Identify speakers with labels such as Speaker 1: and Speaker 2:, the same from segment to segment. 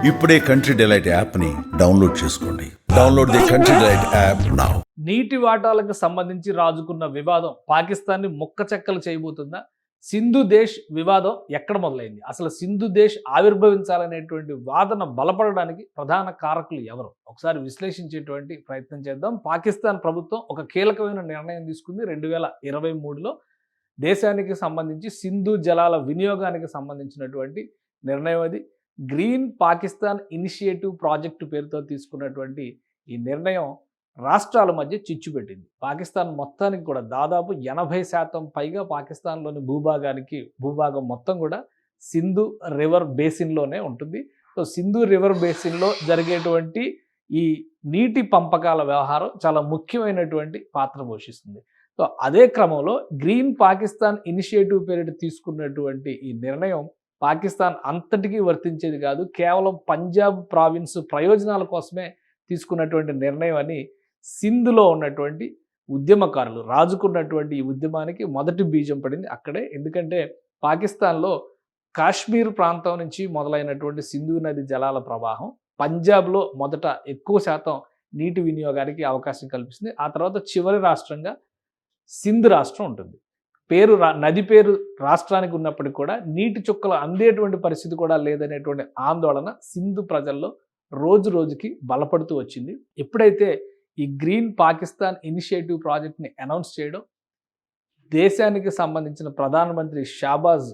Speaker 1: ఇప్పుడే country delight యాప్ని download చేసుకోండి. Download the country delight app now.
Speaker 2: నీటి వాటాలకు సంబంధించి రాజుకున్న వివాదం పాకిస్తాన్ని ముక్కచెక్కలు చేయబోతుందా? సింధు దేశ్ వివాదం ఎక్కడ మొదలైంది? అసలు సింధు దేశ్ ఆవిర్భవించాలనేటువంటి వాదన బలపడడానికి ప్రధాన కారకులు ఎవరు? ఒకసారి విశ్లేషించేటువంటి ప్రయత్నం చేద్దాం. పాకిస్తాన్ ప్రభుత్వం ఒక కీలకమైన నిర్ణయం తీసుకుంది 2023లో. దేశానికి సంబంధించి సింధు జలాల వినియోగానికి సంబంధించినటువంటి నిర్ణయం అది. గ్రీన్ పాకిస్తాన్ ఇనిషియేటివ్ ప్రాజెక్టు పేరుతో తీసుకున్నటువంటి ఈ నిర్ణయం రాష్ట్రాల మధ్య చిచ్చు పెట్టింది. పాకిస్తాన్ మొత్తానికి కూడా దాదాపు 80% పైగా పాకిస్తాన్లోని భూభాగం మొత్తం కూడా సింధు రివర్ బేసిన్లోనే ఉంటుంది. సో సింధు రివర్ బేసిన్లో జరిగేటువంటి ఈ నీటి పంపకాల వ్యవహారం చాలా ముఖ్యమైనటువంటి పాత్ర పోషిస్తుంది. సో అదే క్రమంలో గ్రీన్ పాకిస్తాన్ ఇనిషియేటివ్ పేరిట తీసుకున్నటువంటి ఈ నిర్ణయం పాకిస్తాన్ అంతటికీ వర్తించేది కాదు, కేవలం పంజాబ్ ప్రావిన్స్ ప్రయోజనాల కోసమే తీసుకున్నటువంటి నిర్ణయం అని సింధులో ఉన్నటువంటి ఉద్యమకారులు రాజుకున్నటువంటి ఈ ఉద్యమానికి మొదటి బీజం పడింది అక్కడే. ఎందుకంటే పాకిస్తాన్లో కాశ్మీర్ ప్రాంతం నుంచి మొదలైనటువంటి సింధు నది జలాల ప్రవాహం పంజాబ్లో మొదట ఎక్కువ శాతం నీటి వినియోగానికి అవకాశం కల్పిస్తుంది. ఆ తర్వాత చివరి రాష్ట్రంగా సింధ్ రాష్ట్రం ఉంటుంది. నది పేరు రాష్ట్రానికి ఉన్నప్పటికీ కూడా నీటి చుక్కలు అందేటువంటి పరిస్థితి కూడా లేదనేటువంటి ఆందోళన సింధు ప్రజల్లో రోజు రోజుకి బలపడుతూ వచ్చింది. ఎప్పుడైతే ఈ గ్రీన్ పాకిస్తాన్ ఇనిషియేటివ్ ప్రాజెక్ట్ని అనౌన్స్ చేయడం, దేశానికి సంబంధించిన ప్రధానమంత్రి షాబాజ్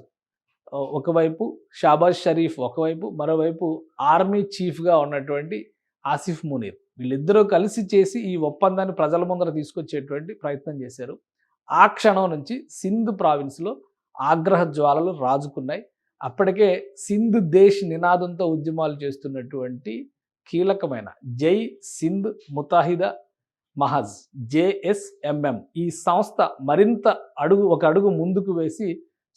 Speaker 2: షరీఫ్ ఒకవైపు, మరోవైపు ఆర్మీ చీఫ్గా ఉన్నటువంటి ఆసిఫ్ మునీర్, వీళ్ళిద్దరూ కలిసి చేసి ఈ ఒప్పందాన్ని ప్రజల ముందర తీసుకొచ్చేటువంటి ప్రయత్నం చేశారు. ఆ క్షణం నుంచి సింధ్ ప్రావిన్స్లో ఆగ్రహ జ్వాలలు రాజుకున్నాయి. అప్పటికే సింధ్ దేశ్ నినాదంతో ఉద్యమాలు చేస్తున్నటువంటి కీలకమైన జై సింధ్ ముతాహిదా మహజ్ JSMM ఈ సంస్థ మరింత ఒక అడుగు ముందుకు వేసి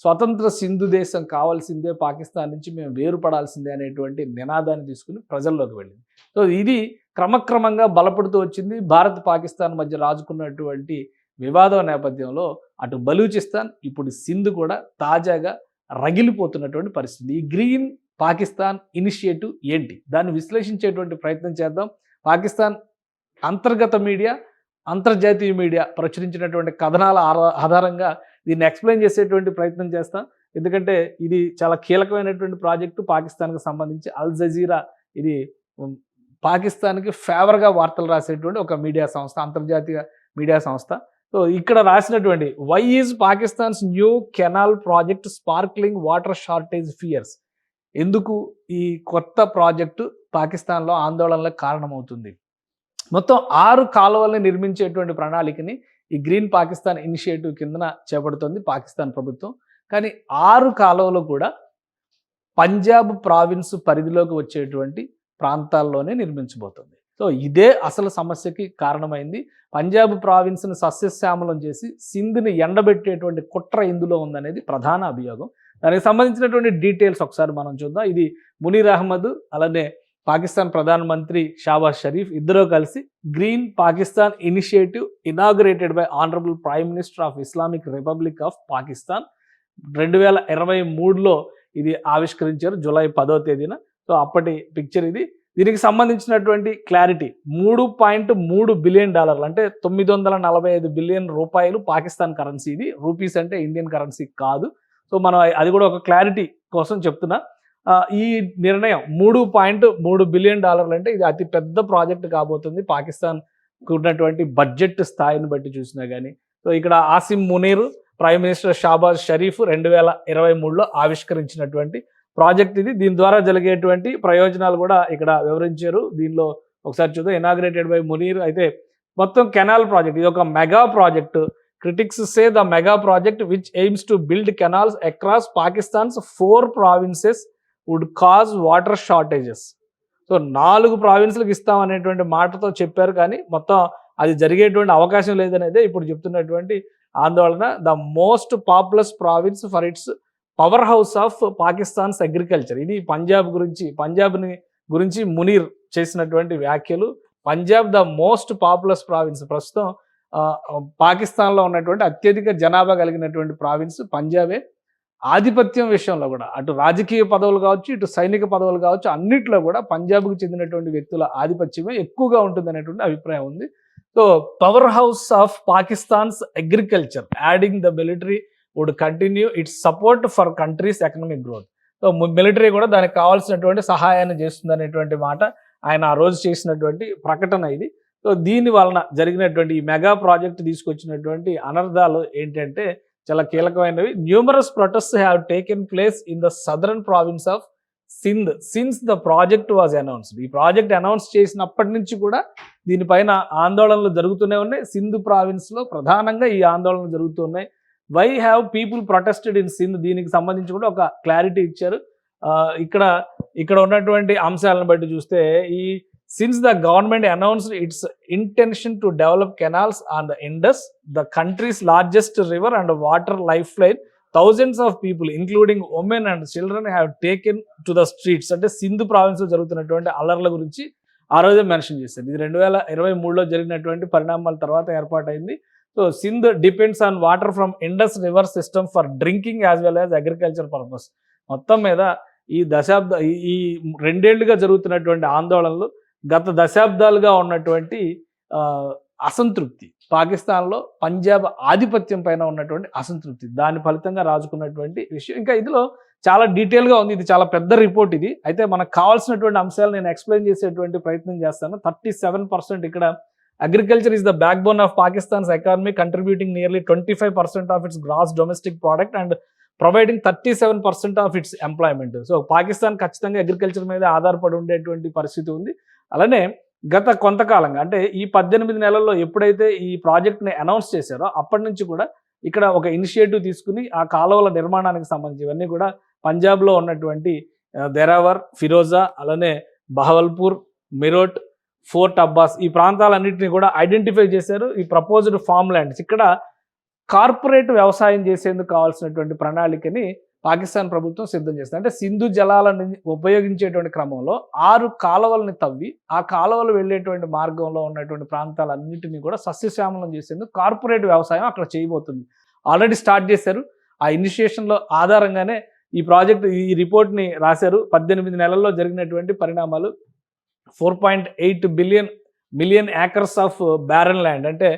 Speaker 2: స్వతంత్ర సింధు దేశం కావాల్సిందే, పాకిస్తాన్ నుంచి మేము వేరుపడాల్సిందే అనేటువంటి నినాదాన్ని తీసుకుని ప్రజల్లోకి వెళ్ళింది. సో ఇది క్రమక్రమంగా బలపడుతూ వచ్చింది. భారత్ పాకిస్తాన్ మధ్య రాజుకున్నటువంటి వివాదం నేపథ్యంలో అటు బలూచిస్తాన్, ఇప్పుడు సింధు కూడా తాజాగా రగిలిపోతున్నటువంటి పరిస్థితి. ఈ గ్రీన్ పాకిస్తాన్ ఇనిషియేటివ్ ఏంటి, దాన్ని విశ్లేషించేటువంటి ప్రయత్నం చేద్దాం. పాకిస్తాన్ అంతర్గత మీడియా, అంతర్జాతీయ మీడియా ప్రచురించినటువంటి కథనాల ఆధారంగా దీన్ని ఎక్స్ప్లెయిన్ చేసేటువంటి ప్రయత్నం చేస్తాం. ఎందుకంటే ఇది చాలా కీలకమైనటువంటి ప్రాజెక్టు పాకిస్తాన్కి సంబంధించి. అల్ జజీరా ఇది పాకిస్తాన్కి ఫేవర్గా వార్తలు రాసేటువంటి ఒక మీడియా సంస్థ, అంతర్జాతీయ మీడియా సంస్థ. సో ఇక్కడ రాసినటువంటి why is Pakistan's new canal project sparkling water shortage fears, ఎందుకు ఈ కొత్త ప్రాజెక్టు పాకిస్తాన్లో ఆందోళనలకు కారణమవుతుంది. మొత్తం 6 కాలువల్ని నిర్మించేటువంటి ప్రణాళికని ఈ గ్రీన్ పాకిస్తాన్ ఇనిషియేటివ్ కిందన చేపడుతుంది పాకిస్తాన్ ప్రభుత్వం. కానీ 6 కాలువలు కూడా పంజాబ్ ప్రావిన్స్ పరిధిలోకి వచ్చేటువంటి ప్రాంతాల్లోనే నిర్మించబోతుంది. సో ఇదే అసలు సమస్యకి కారణమైంది. పంజాబ్ ప్రావిన్స్ని సస్యశ్యామలం చేసి సింధ్ని ఎండబెట్టేటువంటి కుట్ర ఇందులో ఉందనేది ప్రధాన అభియోగం. దానికి సంబంధించినటువంటి డీటెయిల్స్ ఒకసారి మనం చూద్దాం. ఇది మునీర్ అహ్మద్ అలానే పాకిస్తాన్ ప్రధానమంత్రి షాబాజ్ షరీఫ్ ఇద్దరూ కలిసి green Pakistan initiative inaugurated by honourable prime minister of Islamic republic of Pakistan 2023లో ఇది ఆవిష్కరించారు, జూలై 10వ తేదీన. సో అప్పటి పిక్చర్ ఇది. దీనికి సంబంధించినటువంటి క్లారిటీ, $3.3 బిలియన్, అంటే 945 బిలియన్ రూపాయలు పాకిస్తాన్ కరెన్సీ. ఇది రూపీస్ అంటే ఇండియన్ కరెన్సీ కాదు. సో మనం అది కూడా ఒక క్లారిటీ కోసం చెప్తున్నా. ఈ నిర్ణయం $3.3 బిలియన్ అంటే ఇది అతి పెద్ద ప్రాజెక్ట్ కాబోతుంది పాకిస్తాన్కు ఉన్నటువంటి బడ్జెట్ స్థాయిని బట్టి చూసినా కానీ. సో ఇక్కడ ఆసిమ్ మునీర్, ప్రైమ్ మినిస్టర్ షాబాజ్ షరీఫ్ 2023లో ఆవిష్కరించినటువంటి ప్రాజెక్ట్ ఇది. దీని ద్వారా జరిగేటువంటి ప్రయోజనాలు కూడా ఇక్కడ వివరించారు. దీనిలో ఒకసారి చూద్దాం. Inaugurated by Munir. అయితే మొత్తం కెనాల్ ప్రాజెక్ట్ ఇది ఒక mega project. Critics say the mega project which aims to build canals across Pakistan's 4 provinces would cause water shortages. So 4 ప్రావిన్స్లకు ఇస్తామనేటువంటి మాటతో చెప్పారు, కానీ మొత్తం అది జరిగేటువంటి అవకాశం లేదనేదే ఇప్పుడు చెప్తున్నటువంటి ఆందోళన. The most populous province for its power house of Pakistan's agriculture. ఇది పంజాబ్ని గురించి మునీర్ చేసినటువంటి వ్యాఖ్యలు. Punjab the most populous province, ప్రస్తుతం పాకిస్తాన్లో ఉన్నటువంటి అత్యధిక జనాభా కలిగినటువంటి ప్రావిన్స్ పంజాబే. ఆధిపత్యం విషయంలో కూడా అటు రాజకీయ పదవులు కావచ్చు, ఇటు సైనిక పదవులు కావచ్చు, అన్నిట్లో కూడా పంజాబ్‌కు చెందినటువంటి వ్యక్తుల ఆధిపత్యమే ఎక్కువగా ఉంటుందనేటువంటి అభిప్రాయం ఉంది. So, power house of Pakistan's agriculture adding the military would continue its support for countries economic growth. So, military కూడా దానికి కావాల్సినటువంటి సహాయాన్ని చేస్తుందనేటువంటి మాట ఆయన ఆ రోజు చేసినటువంటి ప్రకటన ఇది. సో, దీని వలన జరిగినటువంటి ఈ మెగా ప్రాజెక్ట్ తీసుకొచ్చినటువంటి అనర్థాలు ఏంటంటే చాలా కీలకమైనవి. Numerous protests have taken place in the southern province of Sindh since the project was announced. ఈ ప్రాజెక్ట్ అనౌన్స్ చేసినప్పటి నుంచి కూడా దీనిపైన ఆందోళనలు జరుగుతూనే ఉన్నాయి. సింధ్ ప్రావిన్స్లో ప్రధానంగా ఈ ఆందోళనలు జరుగుతున్నాయి. Why have people protested in Sindh, దీనికి సంబంధించి కూడా ఒక క్లారిటీ ఇచ్చారు. ఇక్కడ ఉన్నటువంటి అంశాలను బట్టి చూస్తే ఈ since the government announced it's intention to develop canals on the Indus, the countries largest river and water life line, thousands of people including women and children have taken to the streets. అంటే Sindh province లో జరుగుతున్నటువంటి అల్లర్ల గురించి ఆ రోజే mention చేశారు. ఇది 2023లో జరిగినటువంటి పరిణామాల తర్వాత ఏర్పాటైంది. So, Sindh depends on water from Indus river system for drinking as well as agriculture purpose. మొత్తం మీద ఈ ఈ 2 ఏళ్లుగా జరుగుతున్నటువంటి ఆందోళనలు, గత దశాబ్దాలుగా ఉన్నటువంటి అసంతృప్తి, పాకిస్తాన్లో పంజాబ్ ఆధిపత్యం పైన ఉన్నటువంటి అసంతృప్తి, దాని ఫలితంగా రాజుకున్నటువంటి విషయం. ఇంకా ఇందులో చాలా డీటెయిల్గా ఉంది. ఇది చాలా పెద్ద రిపోర్ట్ ఇది. అయితే మనకు కావాల్సినటువంటి అంశాలు నేను ఎక్స్ప్లెయిన్ చేసేటువంటి ప్రయత్నం చేస్తాను. 37% ఇక్కడ agriculture is the backbone of Pakistan's economy, contributing nearly 25% of its gross domestic product and providing 37% of its employment. So, Pakistan ఖచ్చితంగా అగ్రికల్చర్ మీద ఆధారపడి ఉండేటువంటి పరిస్థితి ఉంది. అలానే గత కొంతకాలంగా అంటే ఈ 18 నెలల్లో ఎప్పుడైతే ఈ ప్రాజెక్ట్ని అనౌన్స్ చేశారో అప్పటి నుంచి కూడా ఇక్కడ ఒక ఇనిషియేటివ్ తీసుకుని ఆ కాలువల నిర్మాణానికి సంబంధించి ఇవన్నీ కూడా పంజాబ్లో ఉన్నటువంటి దెరావర్, ఫిరోజా, అలానే బహవల్పూర్, మిరోట్, ఫోర్ట్ అబ్బాస్ ఈ ప్రాంతాలన్నింటినీ కూడా ఐడెంటిఫై చేశారు. ఈ ప్రపోజ్డ్ ఫార్మ్ ల్యాండ్స్ ఇక్కడ కార్పొరేట్ వ్యవసాయం చేసేందుకు కావాల్సినటువంటి ప్రణాళికని పాకిస్తాన్ ప్రభుత్వం సిద్ధం చేస్తుంది. అంటే సింధు జలాలను ఉపయోగించేటువంటి క్రమంలో 6 కాలువలని తవ్వి ఆ కాలువలు వెళ్ళేటువంటి మార్గంలో ఉన్నటువంటి ప్రాంతాలన్నింటినీ కూడా సస్యశ్యామలం చేసేందుకు కార్పొరేట్ వ్యవసాయం అక్కడ చేయబోతుంది. ఆల్రెడీ స్టార్ట్ చేశారు. ఆ ఇనిషియేషన్లో ఆధారంగానే ఈ ప్రాజెక్ట్ ఈ రిపోర్ట్ని రాశారు. 18 నెలల్లో జరిగినటువంటి పరిణామాలు 4.8 million acres of barren land, అంటే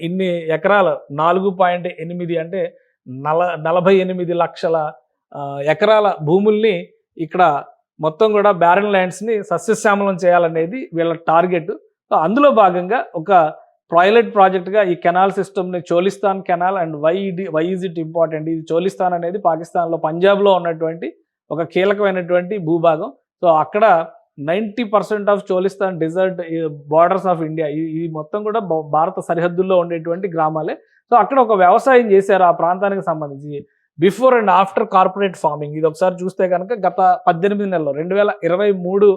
Speaker 2: ఇన్ని ఎకరాలు 4.8 అంటే 48 లక్షల ఎకరాల భూముల్ని ఇక్కడ మొత్తం కూడా బ్యారన్ ల్యాండ్స్ని సస్యశ్యామలం చేయాలనేది వీళ్ళ టార్గెట్. సో, అందులో భాగంగా ఒక పైలట్ ప్రాజెక్ట్గా ఈ కెనాల్ సిస్టమ్ని Cholistan canal and why is it important, ఇది చోలిస్తాన్ అనేది పాకిస్తాన్లో పంజాబ్లో ఉన్నటువంటి ఒక కీలకమైనటువంటి భూభాగం. సో, అక్కడ 90% of Cholistan desert borders of India, ఇది మొత్తం కూడా భారత సరిహద్దుల్లో ఉండేటువంటి గ్రామాలే. సో, అక్కడ ఒక వ్యవసాయం చేశారు ఆ ప్రాంతానికి సంబంధించి. Before and after corporate farming ఇది ఒకసారి చూస్తే కనుక గత 18 నెలల్లో 2023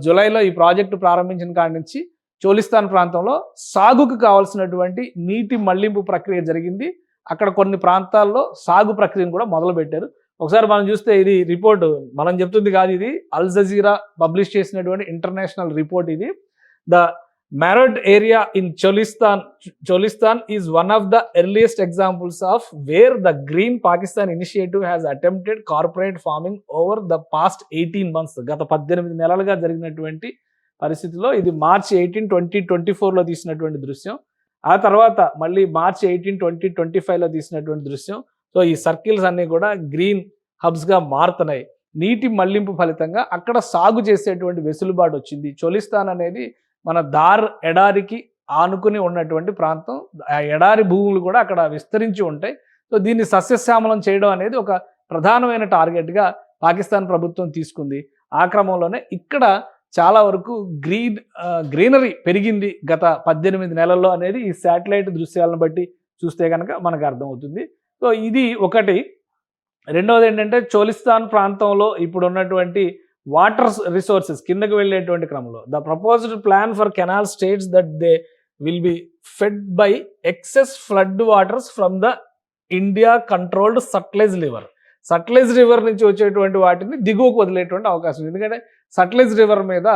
Speaker 2: జూలైలో ఈ ప్రాజెక్టు ప్రారంభించిన కాడి నుంచి చోలిస్తాన్ ప్రాంతంలో సాగుకు కావాల్సినటువంటి నీటి మళ్లింపు ప్రక్రియ జరిగింది. అక్కడ కొన్ని ప్రాంతాల్లో సాగు ప్రక్రియను కూడా మొదలుపెట్టారు. ఒకసారి మనం చూస్తే ఇది రిపోర్టు మనం చెప్తుంది కాదు, ఇది అల్ జజీరా పబ్లిష్ చేసినటువంటి ఇంటర్నేషనల్ రిపోర్ట్. ఇది the Marod area in Cholistan is one of the earliest examples of where the Green Pakistan Initiative has attempted corporate farming over the past 18 months. గత 18 నెలలుగా జరిగినటువంటి పరిస్థితిలో ఇది మార్చి 18, 2024లో తీసినటువంటి దృశ్యం. ఆ తర్వాత మళ్ళీ మార్చి 18, 2025లో తీసినటువంటి దృశ్యం. సో, ఈ సర్కిల్స్ అన్నీ కూడా గ్రీన్ హబ్స్గా మారుతున్నాయి. నీటి మళ్లింపు ఫలితంగా అక్కడ సాగు చేసేటువంటి వెసులుబాటు వచ్చింది. చోలిస్తాన్ అనేది మన దార్ ఎడారికి ఆనుకుని ఉన్నటువంటి ప్రాంతం. ఆ ఎడారి భూములు కూడా అక్కడ విస్తరించి ఉంటాయి. సో, దీన్ని సస్యశ్యామలం చేయడం అనేది ఒక ప్రధానమైన టార్గెట్గా పాకిస్తాన్ ప్రభుత్వం తీసుకుంది. ఆ క్రమంలోనే ఇక్కడ చాలా వరకు గ్రీనరీ పెరిగింది గత 18 నెలల్లో అనేది ఈ శాటిలైట్ దృశ్యాలను బట్టి చూస్తే కనుక మనకు అర్థమవుతుంది. సో, ఇది ఒకటి. రెండవది ఏంటంటే చోలిస్తాన్ ప్రాంతంలో ఇప్పుడు ఉన్నటువంటి వాటర్ రిసోర్సెస్ కిందకి వెళ్ళేటువంటి క్రమంలో the proposed plan for canal states that they will be fed by excess flood waters from the India controlled Sutlej river నుంచి వచ్చేటువంటి వాటిని దిగువకు వదిలేటువంటి అవకాశం. ఎందుకంటే సట్లెజ్ రివర్ మీద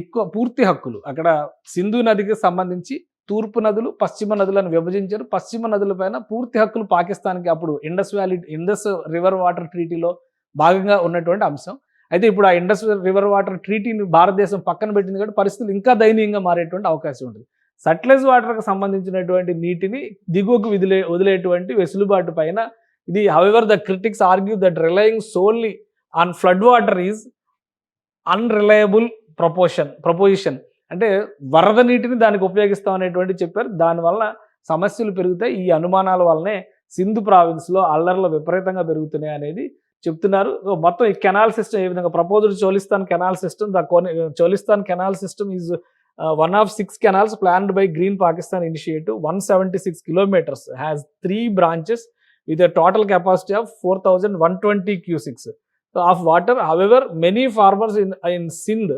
Speaker 2: ఎక్కువ పూర్తి హక్కులు అక్కడ సింధు నదికి సంబంధించి తూర్పు నదులు, పశ్చిమ నదులను విభజించారు. పశ్చిమ నదులపైన పూర్తి హక్కులు పాకిస్తాన్‌కి అప్పుడు ఇండస్ రివర్ వాటర్ ట్రీటీలో భాగంగా ఉన్నటువంటి అంశం. అయితే ఇప్పుడు ఆ ఇండస్ రివర్ వాటర్ ట్రీటీని భారతదేశం పక్కన పెట్టింది కాబట్టి పరిస్థితులు ఇంకా దయనీయంగా మారేటువంటి అవకాశం ఉంటుంది. సట్లెజ్ వాటర్‌కి సంబంధించినటువంటి నీటిని దిగువకు వదిలేటువంటి వెసులుబాటు పైన ఇది however the critics argue that relying solely on flood water is unreliable proposition. అంటే వరద నీటిని దానికి ఉపయోగిస్తాం అనేటువంటి చెప్పారు. దానివల్ల సమస్యలు పెరుగుతాయి. ఈ అనుమానాల వల్లనే సింధు ప్రావిన్స్లో అల్లర్లు విపరీతంగా పెరుగుతున్నాయి అనేది చెప్తున్నారు. మొత్తం ఈ కెనాల్ సిస్టమ్ ఏ విధంగా proposed Cholistan canal system Cholistan canal system is one of 6 canals planned by Green Pakistan Initiative. 176 kilometers has 3 branches with a total capacity of 4,120 cusics of water. However, many farmers in Sindh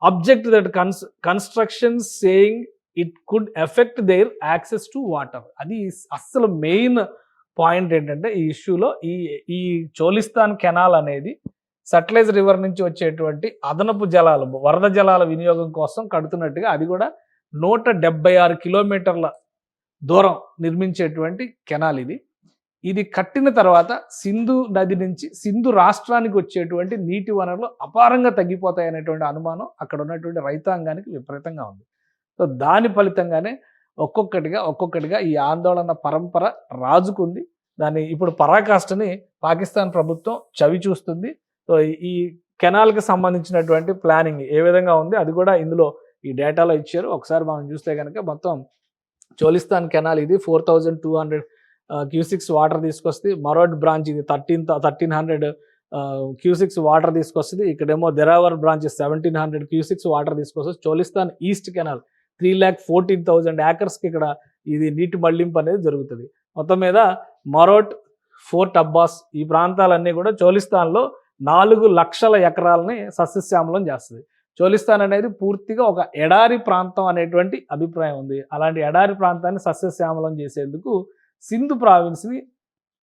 Speaker 2: object that construction, saying it could affect their access to water. అది అసలు main point ఏంటంటే ఈ ఇష్యూలో ఈ చోలిస్తాన్ canal అనేది Sutlej river నుంచి వచ్చేటువంటి అదనపు జలాలు, వరద జలాల వినియోగం కోసం కడుతున్నట్టుగా అది కూడా 176 కిలోమీటర్ల దూరం నిర్మించేటువంటి కెనాల్ ఇది. ఇది కట్టిన తర్వాత సింధు నది నుంచి సింధు రాష్ట్రానికి వచ్చేటువంటి నీటి వనరులు అపారంగా తగ్గిపోతాయి అనేటువంటి అనుమానం అక్కడ ఉన్నటువంటి రైతాంగానికి విపరీతంగా ఉంది. సో దాని ఫలితంగానే ఒక్కొక్కటిగా ఈ ఆందోళన పరంపర రాజుకుంది. దాన్ని ఇప్పుడు పరాకాష్ఠని పాకిస్తాన్ ప్రభుత్వం చవి చూస్తుంది. సో ఈ కెనాల్కి సంబంధించినటువంటి ప్లానింగ్ ఏ విధంగా ఉంది అది కూడా ఇందులో ఈ డేటాలో ఇచ్చారు. ఒకసారి మనం చూస్తే కనుక మొత్తం చోలిస్తాన్ కెనాల్ ఇది 4,200 క్యూసిక్స్ వాటర్ తీసుకొస్తుంది. మరోడ్ బ్రాంచ్ ఇది 1300 క్యూసిక్స్ వాటర్ తీసుకొస్తుంది. ఇక్కడేమో దెరావర్ బ్రాంచ్ 1,700 క్యూసిక్స్ వాటర్ తీసుకొస్తుంది. చోలిస్తాన్ ఈస్ట్ కెనాల్ 3,14,000 ఏకర్స్కి ఇక్కడ ఇది నీటి మళ్లింపు అనేది జరుగుతుంది. మొత్తం మీద మరోట్, ఫోర్ట్ అబ్బాస్ ఈ ప్రాంతాలన్నీ కూడా చోలిస్తాన్లో 4 లక్షల ఎకరాలని సస్యశ్యామలం చేస్తుంది. చోలిస్తాన్ అనేది పూర్తిగా ఒక ఎడారి ప్రాంతం అనేటువంటి అభిప్రాయం ఉంది. అలాంటి ఎడారి ప్రాంతాన్ని సస్యశ్యామలం చేసేందుకు సింధు ప్రావిన్స్ని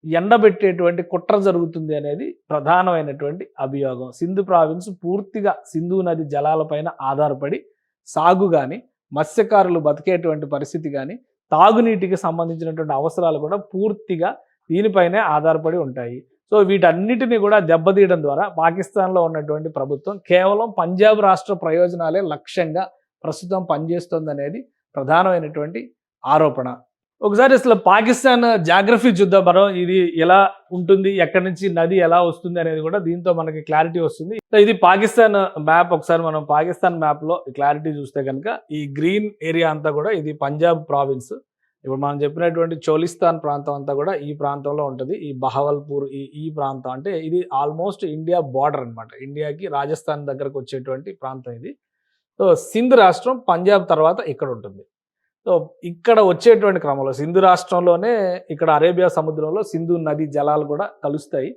Speaker 2: ఎండబెట్టేటువంటి కుట్ర జరుగుతుంది అనేది ప్రధానమైనటువంటి అభియోగం. సింధు ప్రావిన్స్ పూర్తిగా సింధు నది జలాలపైన ఆధారపడి సాగు కానీ, మత్స్యకారులు బతికేటువంటి పరిస్థితి కానీ, తాగునీటికి సంబంధించినటువంటి అవసరాలు కూడా పూర్తిగా దీనిపైనే ఆధారపడి ఉంటాయి. సో వీటన్నిటిని కూడా దెబ్బతీయడం ద్వారా పాకిస్తాన్లో ఉన్నటువంటి ప్రభుత్వం కేవలం పంజాబ్ రాష్ట్ర ప్రయోజనాలే లక్ష్యంగా ప్రస్తుతం పనిచేస్తుంది అనేది ప్రధానమైనటువంటి ఆరోపణ. ఒకసారి అసలు పాకిస్తాన్ జాగ్రఫీ చూద్దాం మనం. ఇది ఎలా ఉంటుంది, ఎక్కడి నుంచి నది ఎలా వస్తుంది అనేది కూడా దీంతో మనకి క్లారిటీ వస్తుంది. సో ఇది పాకిస్తాన్ మ్యాప్. ఒకసారి మనం పాకిస్తాన్ మ్యాప్లో క్లారిటీ చూస్తే కనుక ఈ గ్రీన్ ఏరియా అంతా కూడా ఇది పంజాబ్ ప్రావిన్స్. ఇప్పుడు మనం చెప్పినటువంటి చోలిస్తాన్ ప్రాంతం అంతా కూడా ఈ ప్రాంతంలో ఉంటుంది. ఈ బహవల్పూర్ ఈ ప్రాంతం అంటే ఇది ఆల్మోస్ట్ ఇండియా బార్డర్ అనమాట. ఇండియాకి రాజస్థాన్ దగ్గరకు వచ్చేటువంటి ప్రాంతం ఇది. సో సింధ్ రాష్ట్రం పంజాబ్ తర్వాత ఇక్కడ ఉంటుంది. సో ఇక్కడ వచ్చేటువంటి క్రమంలో సింధు రాష్ట్రంలోనే ఇక్కడ అరేబియా సముద్రంలో సింధు నది జలాలు కూడా కలుస్తాయి.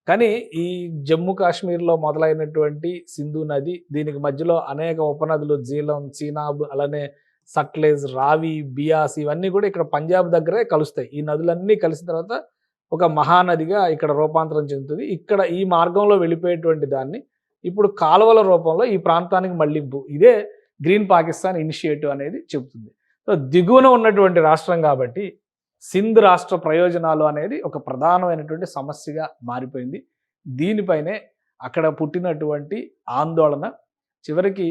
Speaker 2: కానీ ఈ జమ్మూ కాశ్మీర్లో మొదలైనటువంటి సింధు నది దీనికి మధ్యలో అనేక ఉపనదులు జీలం, చీనాబ్, అలానే సట్లెజ్, రావి, బియాస్ ఇవన్నీ కూడా ఇక్కడ పంజాబ్ దగ్గరే కలుస్తాయి. ఈ నదులన్నీ కలిసిన తర్వాత ఒక మహానదిగా ఇక్కడ రూపాంతరం చెందుతుంది. ఇక్కడ ఈ మార్గంలో వెళ్ళిపోయేటువంటి దాన్ని ఇప్పుడు కాలువల రూపంలో ఈ ప్రాంతానికి మళ్లింపు. ఇదే గ్రీన్ పాకిస్తాన్ ఇనిషియేటివ్ అనేది చెబుతుంది. సో దిగువన ఉన్నటువంటి రాష్ట్రం కాబట్టి సింధ్ రాష్ట్ర ప్రయోజనాలు అనేది ఒక ప్రధానమైనటువంటి సమస్యగా మారిపోయింది. దీనిపైనే అక్కడ పుట్టినటువంటి ఆందోళన చివరికి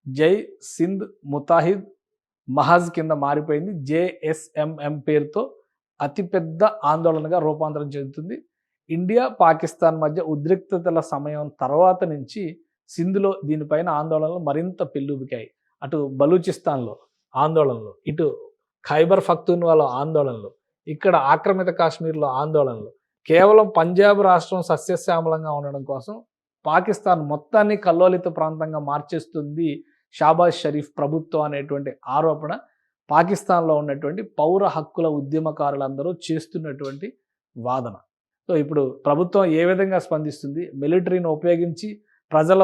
Speaker 2: జై సింధ్ ముతాహిద్ మహజ్ కింద మారిపోయింది. JSMM పేరుతో అతిపెద్ద ఆందోళనగా రూపాంతరం చెందుతుంది. ఇండియా పాకిస్తాన్ మధ్య ఉద్రిక్తతల సమయం తర్వాత నుంచి సింధులో దీనిపైన ఆందోళనలు మరింత పెల్లుబికాయి. అటు బలూచిస్తాన్లో ఆందోళనలు, ఇటు ఖైబర్ పఖ్తూన్వాలో ఆందోళనలు, ఇక్కడ ఆక్రమిత కాశ్మీర్లో ఆందోళనలు. కేవలం పంజాబ్ రాష్ట్రం సస్యశ్యామలంగా ఉండడం కోసం పాకిస్తాన్ మొత్తాన్ని కల్లోలిత ప్రాంతంగా మార్చేస్తుంది షాబాజ్ షరీఫ్ ప్రభుత్వం అనేటువంటి ఆరోపణ పాకిస్తాన్లో ఉన్నటువంటి పౌర హక్కుల ఉద్యమకారులందరూ చేస్తున్నటువంటి వాదన. సో ఇప్పుడు ప్రభుత్వం ఏ విధంగా స్పందిస్తుంది? మిలిటరీని ఉపయోగించి ప్రజల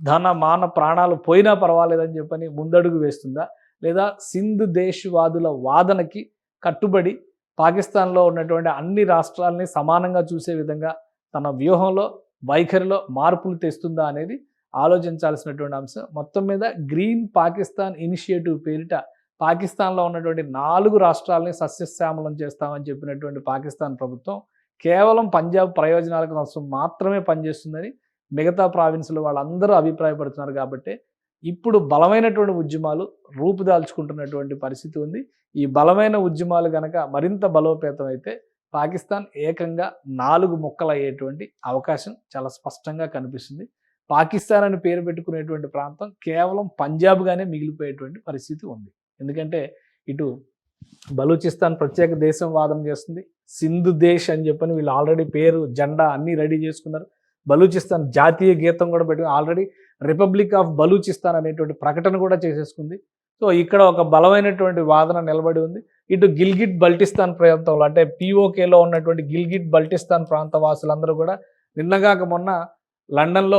Speaker 2: ధన మాన ప్రాణాలు పోయినా పర్వాలేదని చెప్పని ముందడుగు వేస్తుందా, లేదా సింధ్ దేశవాదుల వాదనకి కట్టుబడి పాకిస్తాన్లో ఉన్నటువంటి అన్ని రాష్ట్రాలని సమానంగా చూసే విధంగా తన వ్యూహంలో, వైఖరిలో మార్పులు తెస్తుందా అనేది ఆలోచించాల్సినటువంటి అంశం. మొత్తం మీద గ్రీన్ పాకిస్తాన్ ఇనిషియేటివ్ పేరిట పాకిస్తాన్లో ఉన్నటువంటి 4 రాష్ట్రాలని సస్యశ్యామలం చేస్తామని చెప్పినటువంటి పాకిస్తాన్ ప్రభుత్వం కేవలం పంజాబ్ ప్రయోజనాల కోసం మాత్రమే పనిచేస్తుందని మిగతా ప్రావిన్సులు వాళ్ళందరూ అభిప్రాయపడుతున్నారు. కాబట్టి ఇప్పుడు బలమైనటువంటి ఉద్యమాలు రూపుదాల్చుకుంటున్నటువంటి పరిస్థితి ఉంది. ఈ బలమైన ఉద్యమాలు కనుక మరింత బలోపేతం అయితే పాకిస్తాన్ ఏకంగా 4 ముక్కలయ్యేటువంటి అవకాశం చాలా స్పష్టంగా కనిపిస్తుంది. పాకిస్తాన్ అని పేరు పెట్టుకునేటువంటి ప్రాంతం కేవలం పంజాబ్గానే మిగిలిపోయేటువంటి పరిస్థితి ఉంది. ఎందుకంటే ఇటు బలూచిస్తాన్ ప్రత్యేక దేశం వాదన చేస్తుంది. సింధు దేశ్ అని చెప్పని వీళ్ళు ఆల్రెడీ పేరు, జెండా అన్నీ రెడీ చేసుకున్నారు. బలూచిస్తాన్ జాతీయ గీతం కూడా పెట్టుకుని ఆల్రెడీ రిపబ్లిక్ ఆఫ్ బలూచిస్తాన్ అనేటువంటి ప్రకటన కూడా చేసేసుకుంది. సో ఇక్కడ ఒక బలమైనటువంటి వాదన నిలబడి ఉంది. ఇటు గిల్గిట్ బల్టిస్తాన్ ప్రాంతంలో అంటే పిఓకేలో ఉన్నటువంటి గిల్గిట్ బల్టిస్తాన్ ప్రాంత వాసులందరూ కూడా నిన్నగాక మొన్న లండన్లో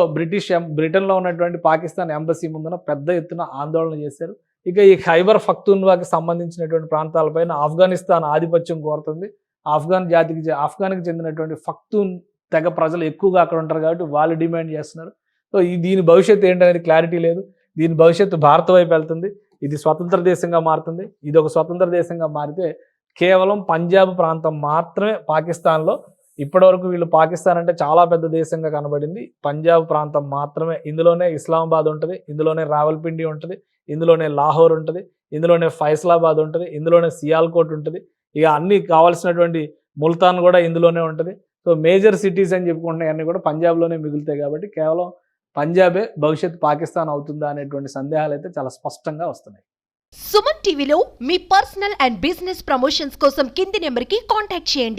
Speaker 2: బ్రిటన్లో ఉన్నటువంటి పాకిస్తాన్ ఎంబసీ ముందున పెద్ద ఎత్తున ఆందోళన చేశారు. ఇక ఈ ఖైబర్ పఖ్తూన్వాకి సంబంధించినటువంటి ప్రాంతాలపైన ఆఫ్ఘనిస్తాన్ ఆధిపత్యం కోరుతుంది. ఆఫ్ఘన్కి చెందినటువంటి పఖ్తూన్ తెగ ప్రజలు ఎక్కువగా అక్కడ ఉంటారు కాబట్టి వాళ్ళు డిమాండ్ చేస్తున్నారు. సో దీని భవిష్యత్తు ఏంటనేది క్లారిటీ లేదు. దీని భవిష్యత్తు భారత్ వైపు వెళ్తుంది. ఇది స్వతంత్ర దేశంగా మారుతుంది. ఇది ఒక స్వతంత్ర దేశంగా మారితే కేవలం పంజాబ్ ప్రాంతం మాత్రమే పాకిస్తాన్లో, ఇప్పటివరకు వీళ్ళు పాకిస్తాన్ అంటే చాలా పెద్ద దేశంగా కనబడింది, పంజాబ్ ప్రాంతం మాత్రమే. ఇందులోనే ఇస్లామాబాద్ ఉంటుంది, ఇందులోనే రావల్పిండి ఉంటుంది, ఇందులోనే లాహోర్ ఉంటుంది, ఇందులోనే ఫైసలాబాద్ ఉంటుంది, ఇందులోనే సియాల్కోట్ ఉంటుంది, ఇక అన్ని కావాల్సినటువంటి ముల్తాన్ కూడా ఇందులోనే ఉంటుంది. సో మేజర్ సిటీస్ అని చెప్పుకుంటున్నాయి అన్నీ కూడా పంజాబ్లోనే మిగులుతాయి. కాబట్టి కేవలం పంజాబే భవిష్యత్ పాకిస్తాన్ అవుతుందా అనేటువంటి సందేహాలు అయితే చాలా స్పష్టంగా వస్తున్నాయి.
Speaker 3: సుమన్ టీవీలో మీ పర్సనల్ అండ్ బిజినెస్ ప్రమోషన్స్ కోసం కింది నెంబర్కి కాంటాక్ట్ చేయండి.